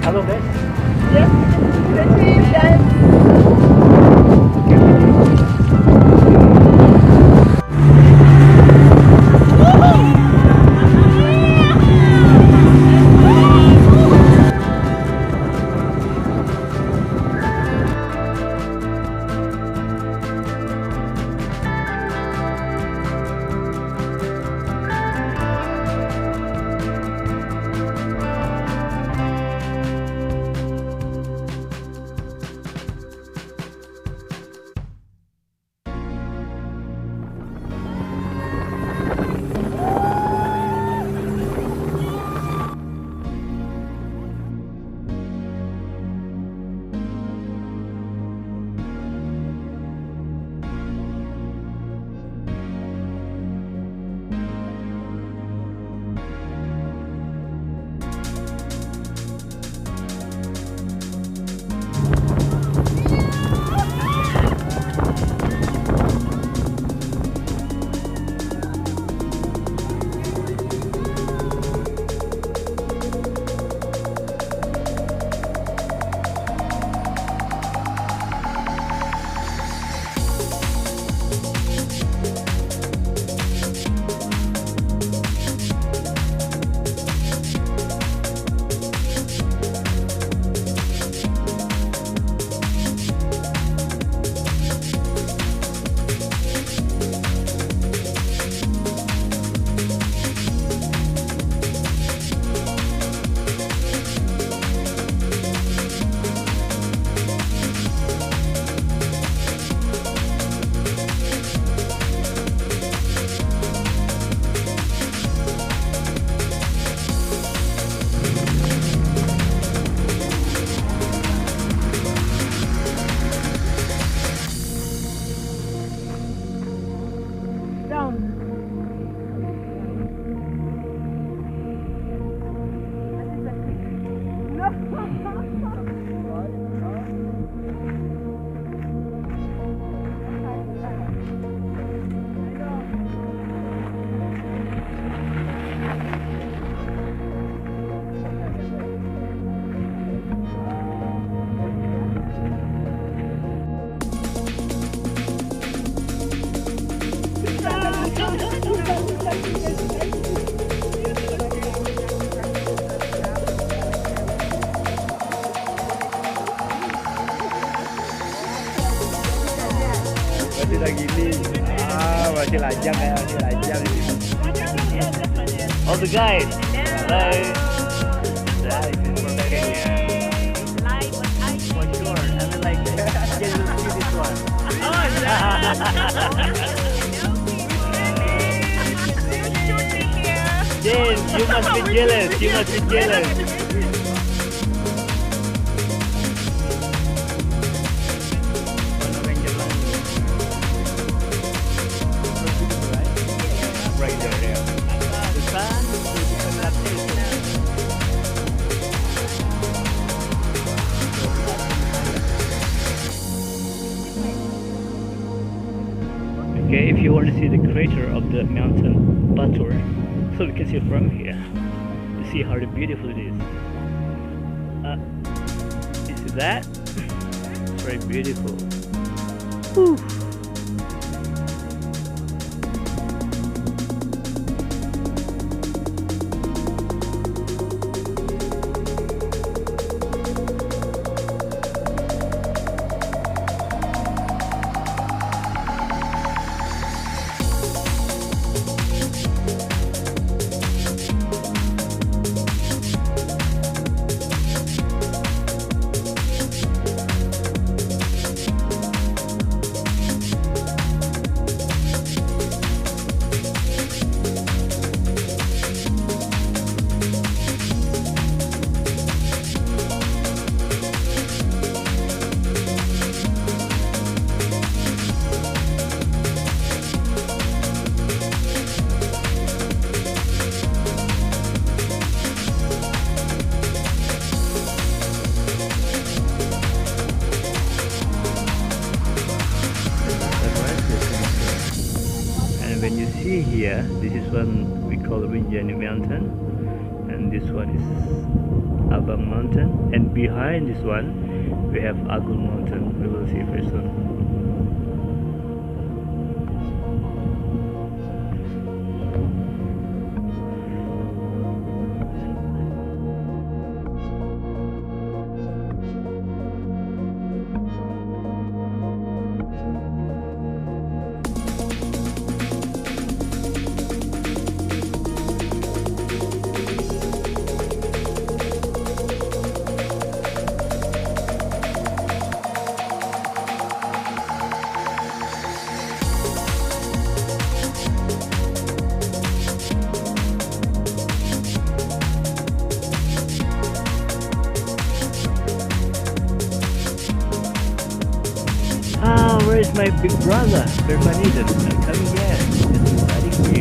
Halo guys. Yes, let's dance. Masih lagi ini. Masih lajang ya, masih lajang ini. All the guys. Bye. That is protecting ya. Live on ice. For sure. I mean like you will see this one. Oh, Jane, you must be jealous. You must be jealous. Right there, yeah. The sun is relaxation. Okay, if you want to see the crater of the mountain Batur, so we can see from here. You see how beautiful it is. You see that? It's very beautiful. Whew. When you see here, this is one we call Rinjani mountain. and this one is Abang Mountain, and behind this one we have Agung Mountain. We will see very soon. Where is my big brother? Permaniden? I'm coming here. It's exciting for you.